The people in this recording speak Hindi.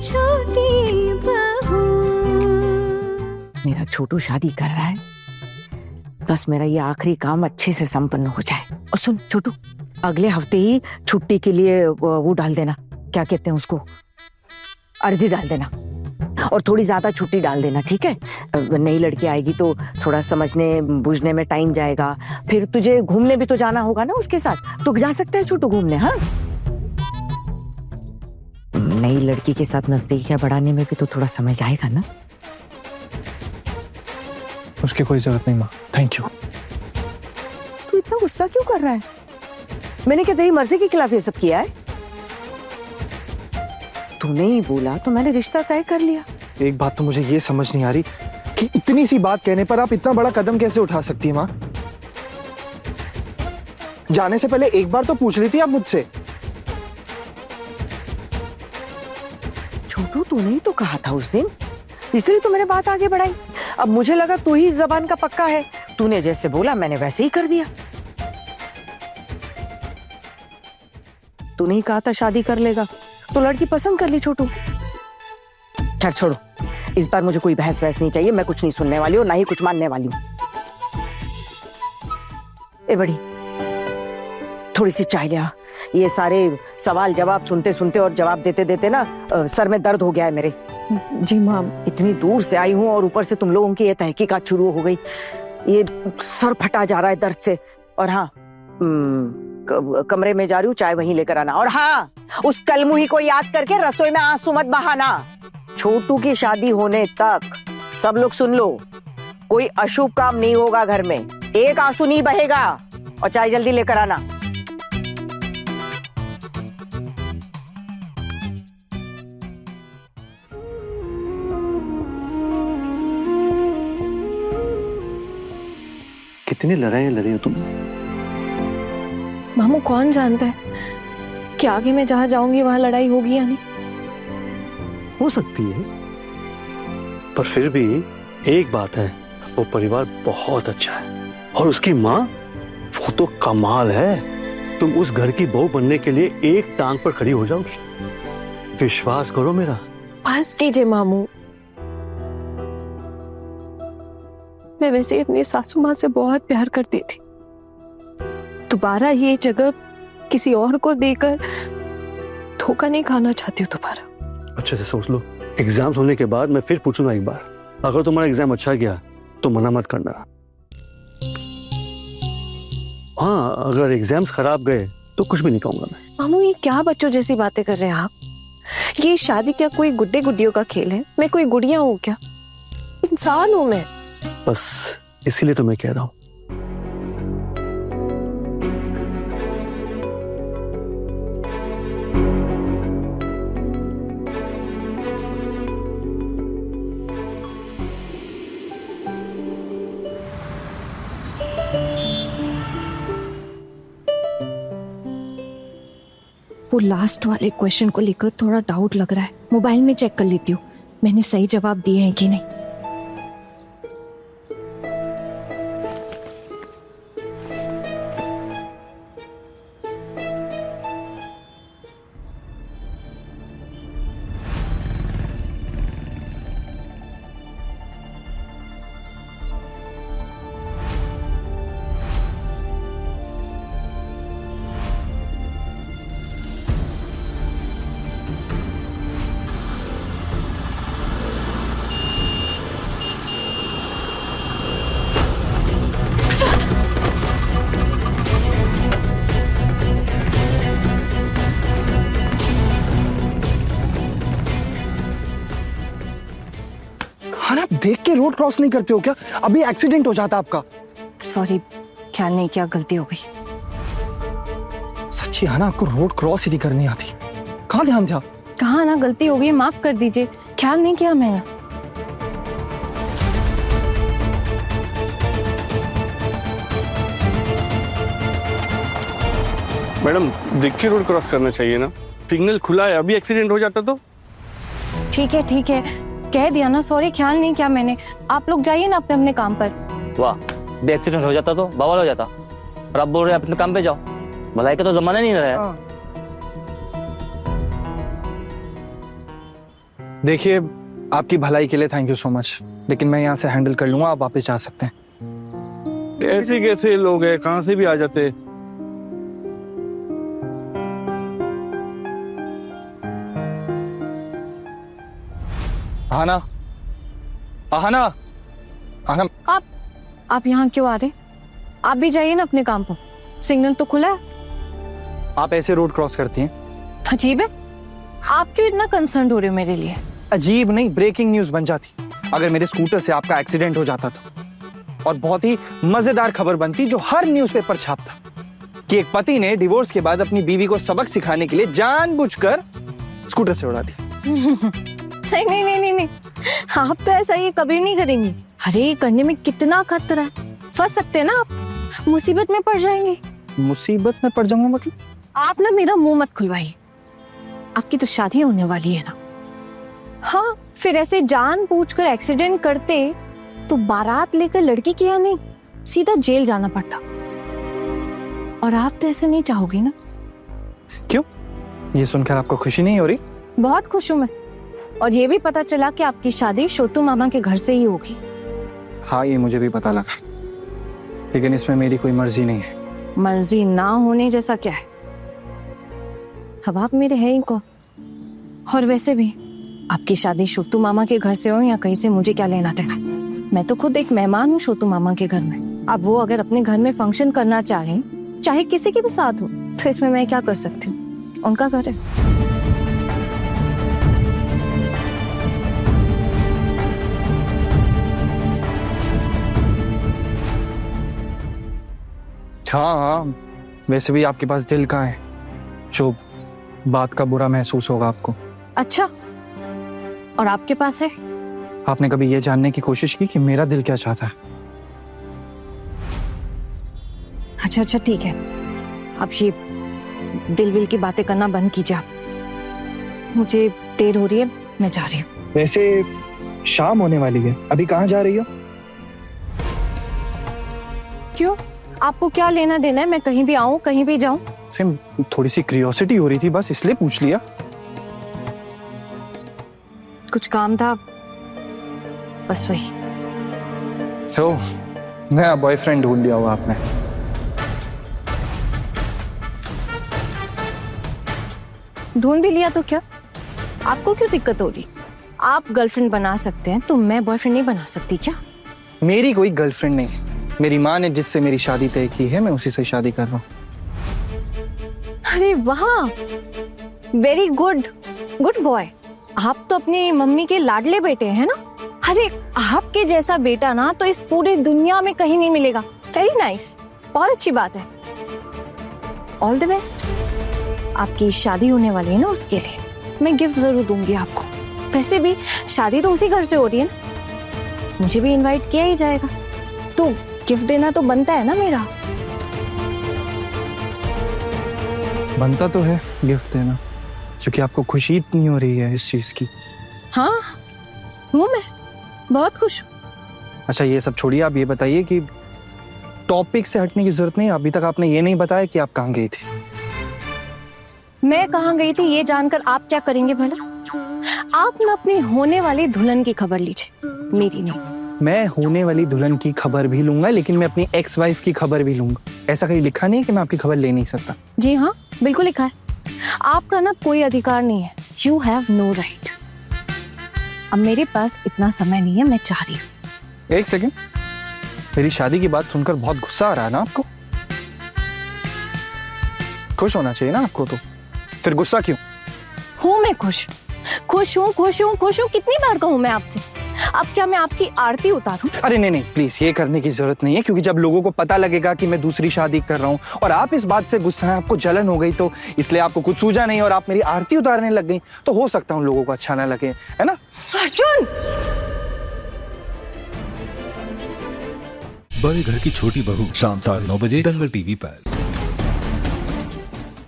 छोटी बहू। मेरा छोटू शादी कर रहा है, बस मेरा ये आखिरी काम अच्छे से संपन्न हो जाए। और सुन छोटू, अगले हफ्ते ही छुट्टी के लिए वो डाल देना, क्या कहते हैं उसको, अर्जी डाल देना, और थोड़ी ज्यादा छुट्टी डाल देना, ठीक है? नई लड़की आएगी तो थोड़ा समझने बूझने में टाइम जाएगा, फिर तुझे घूमने भी तो जाना होगा ना उसके साथ। तो जा सकता है छोटू घूमने, हाँ? नई लड़की के साथ नजदीकियां बढ़ाने में भी तो थोड़ा समय जाएगा ना। उसकी कोई जरूरत नहीं माँ, थैंक यू। तू इतना गुस्सा क्यों कर रहा है? मैंने क्या तेरी मर्जी के खिलाफ ये सब किया है? तूने ही बोला तो मैंने रिश्ता तय कर लिया। एक बात तो मुझे ये समझ नहीं आ रही कि इतनी सी बात कहने पर आप इतना बड़ा कदम कैसे उठा सकती है माँ? जाने से पहले एक बार तो पूछ रही थी आप मुझसे। छोटू, तूने ही तो कहा था उस दिन, इसलिए तो मैंने बात आगे बढ़ाई। अब मुझे लगा तू ही जबान का पक्का है, तूने जैसे बोला मैंने वैसे ही कर दिया। तूने ही कहा था शादी कर लेगा, तो लड़की पसंद कर ली छोटू। खैर छोड़ो, इस बार मुझे कोई बहस वहस नहीं चाहिए, मैं कुछ नहीं सुनने वाली हूँ, ना ही कुछ मानने वाली हूँ। ए बड़ी, थोड़ी सी चाय ले आ। ये सारे सवाल जवाब सुनते सुनते और जवाब देते देते ना सर में दर्द हो गया है मेरे। जी मैम। इतनी दूर से आई हूँ और ऊपर से तुम लोगों की ये तहकीकात शुरू हो गई, ये सर फटा जा रहा है दर्द से। और हाँ, कमरे में जा रही हूँ, चाय वहीं लेकर आना। और हाँ, उस कलमुही को याद करके रसोई में आंसू मत बहाना। छोटू की शादी होने तक सब लोग सुन लो, कोई अशुभ काम नहीं होगा घर में, एक आंसू नहीं बहेगा। और चाय जल्दी लेकर आना। कितनी लड़ाइयां लड़ी हो तुम? मामू कौन जानता है कि आगे मैं जहां जाऊंगी वहां लड़ाई होगी या नहीं। हो सकती है, पर फिर भी एक बात है, वो परिवार बहुत अच्छा है और उसकी माँ वो तो कमाल है। तुम उस घर की बहू बनने के लिए एक टांग पर खड़ी हो जाओगी, विश्वास करो मेरा। बस कीजिए मामू, मैं वैसे अपनी सासू माँ से बहुत प्यार करती थी, दोबारा ये जगह किसी और को देकर धोखा नहीं खाना चाहती हूँ दोबारा। अच्छे से सोच लो, एग्जाम्स होने के बाद मैं फिर पूछूंगा एक बार, अगर तुम्हारा एग्जाम अच्छा गया तो मना मत करना। हाँ, अगर एग्जाम्स खराब गए तो कुछ भी नहीं कहूंगा मैं। मामू ये क्या बच्चों जैसी बातें कर रहे हैं आप? ये शादी क्या कोई गुड्डे गुड्डियों का खेल है? मैं कोई गुड़िया हूँ क्या? इंसान हूँ मैं। बस इसीलिए तो मैं कह रहा हूं। वो लास्ट वाले क्वेश्चन को लेकर थोड़ा डाउट लग रहा है, मोबाइल में चेक कर लेती हूँ मैंने सही जवाब दिए हैं कि नहीं। हाँ, आप देख के रोड क्रॉस नहीं करते हो क्या? अभी एक्सीडेंट हो जाता आपका। सॉरी, ख्याल नहीं किया, गलती हो गई। सच्ची है ना, आपको रोड क्रॉस ही नहीं करनी आती। कहाँ ध्यान था? कहा ना गलती हो गई, माफ कर दीजिए, ख्याल नहीं किया मैंने। मैडम देख के रोड क्रॉस करना चाहिए ना, सिग्नल खुला है, अभी एक्सीडेंट हो जाता तो। ठीक है, कह दिया ना, सॉरी ख्याल नहीं किया मैंने। आप लोग जाइए ना अपने अपने काम पर। वाह, भी एक्सीडेंट हो जाता तो बवाल हो जाता, और आप बोल रहे हैं अपने काम पे जाओ। भलाई का तो जमाना नहीं रहा है। देखिए, आपकी भलाई के लिए थैंक यू सो मच, लेकिन मैं यहाँ से हैंडल कर लूंगा, आप वापस जा सकते हैं। ऐसे कैसे लोग हैं, कहाँ से भी आ जाते। आहाना, आहाना, आहाना, आप यहाँ क्यों आ रहे? आप भी जाइए ना अपने काम पर, सिग्नल तो खुला है। आप ऐसे रोड क्रॉस करती हैं? अजीब है, आप क्यों इतना कंसर्न हो रहे हो मेरे लिए? अजीब नहीं, ब्रेकिंग न्यूज बन जाती अगर मेरे स्कूटर से आपका एक्सीडेंट हो जाता तो, और बहुत ही मजेदार खबर बनती जो हर न्यूज़पेपर छापता कि एक पति ने डिवोर्स के बाद अपनी बीवी को सबक सिखाने के लिए जानबूझकर स्कूटर से उड़ा दी। नहीं नहीं नहीं नहीं नहीं, आप तो ऐसा ये कभी नहीं करेंगी। अरे ये करने में कितना खतरा है, फंस सकते हैं ना आप, मुसीबत में पड़ जाएंगे। मुसीबत में पड़ जाऊंगा मतलब? आप ना मेरा मुंह मत खुलवाइए, आपकी तो शादी होने वाली है ना। हाँ, फिर ऐसे जानबूझकर एक्सीडेंट करते तो बारात लेकर लड़की के यहाँ नहीं, सीधा जेल जाना पड़ता। और आप तो ऐसे नहीं चाहोगे ना? क्यों? ये सुनकर आपको खुशी नहीं हो रही? बहुत खुश हूं मैं, और ये भी पता चला कि आपकी शादी छोटू मामा के घर से ही होगी। हाँ, ये मुझे भी पता लगा, लेकिन इसमें मेरी कोई मर्जी नहीं है। मर्जी ना होने जैसा क्या है? अब आप मेरे हैं ही को, और वैसे भी आपकी शादी छोटू मामा के घर से हो या कहीं से, मुझे क्या लेना देना। मैं तो खुद एक मेहमान हूँ छोटू मामा के घर में। अब वो अगर अपने घर में फंक्शन करना चाहें, चाहे किसी के भी साथ हो, तो इसमें मैं क्या कर सकती हूँ? उनका घर है। हाँ हाँ, वैसे भी आपके पास दिल कहाँ है जो बात का बुरा महसूस होगा आपको? अच्छा, और आपके पास है? आपने कभी ये जानने की कोशिश की कि मेरा दिल क्या चाहता है? अच्छा अच्छा ठीक है, अब ये दिल विल की बातें करना बंद कीजिए आप। मुझे देर हो रही है, मैं जा रही हूँ। वैसे शाम होने वाली है, अभी कहाँ जा रही हो? क्यों, आपको क्या लेना देना है मैं कहीं भी आऊं कहीं भी जाऊं? थोड़ी सी क्यूरियोसिटी हो रही थी, बस इसलिए पूछ लिया। कुछ काम था, बस वही। तो नया बॉयफ्रेंड ढूंढ लिया हुआ आपने? ढूंढ भी लिया तो क्या, आपको क्यों दिक्कत हो रही? आप गर्लफ्रेंड बना सकते हैं तो मैं बॉयफ्रेंड नहीं बना सकती क्या? मेरी कोई गर्लफ्रेंड नहीं, मेरी माँ ने जिससे मेरी शादी तय की है, मैं उसी से शादी कर रहा हूँ। अरे वाह, वेरी गुड, गुड बॉय। आप तो अपनी मम्मी के लाडले बेटे हैं ना। अरे आपके जैसा बेटा ना तो इस पूरी दुनिया में कहीं नहीं मिलेगा। वेरी नाइस, बहुत अच्छी बात है। All the best. आपकी शादी होने वाली है ना, उसके लिए मैं गिफ्ट जरूर दूंगी आपको। वैसे भी शादी तो उसी घर से हो रही है ना, मुझे भी इनवाइट किया ही जाएगा, तो गिफ्ट देना तो बनता है ना मेरा। बनता तो है गिफ्ट देना, क्योंकि आपको खुशी इतनी हो रही है इस चीज की। हाँ हूँ, मैं बहुत खुश हूँ। अच्छा ये सब छोड़िए, आप ये बताइए कि टॉपिक से हटने की जरूरत नहीं, अभी तक आपने ये नहीं बताया कि आप कहाँ गई थी। मैं कहाँ गई थी ये जानकर आप क्या करेंगे भला? आप ना अपनी होने वाली दुल्हन की खबर लीजिए, मेरी नहीं। मैं होने वाली दुल्हन की खबर भी लूंगा, लेकिन मैं अपनी एक्स वाइफ की खबर भी लूंगा। ऐसा कहीं लिखा नहीं है कि मैं आपकी खबर ले नहीं सकता? जी हाँ, बिल्कुल लिखा है। आपका ना कोई अधिकार नहीं है, यू हैव नो राइट। अब मेरे पास इतना समय नहीं है, मैं चाह रही हूँ। एक सेकेंड, मेरी शादी की बात सुनकर बहुत गुस्सा आ रहा है ना आपको? खुश होना चाहिए ना आपको, तो फिर गुस्सा क्यों? हूँ मैं खुश, खुश हूँ खुश हूँ खुश हूँ। कितनी बार कहूँ मैं आपसे? अब क्या मैं आपकी आरती उतारूं? अरे नहीं नहीं, प्लीज ये करने की जरूरत नहीं है, क्योंकि जब लोगों को पता लगेगा कि मैं दूसरी शादी कर रहा हूँ और आप इस बात से गुस्सा हैं, आपको जलन हो गई, तो इसलिए आपको कुछ सूझा नहीं और आप मेरी आरती उतारने लग गई, तो हो सकता है उन लोगों को अच्छा ना लगे, है ना? अर्जुन! बड़े घर की छोटी बहू, शाम 9:30 दंगल टीवी पर।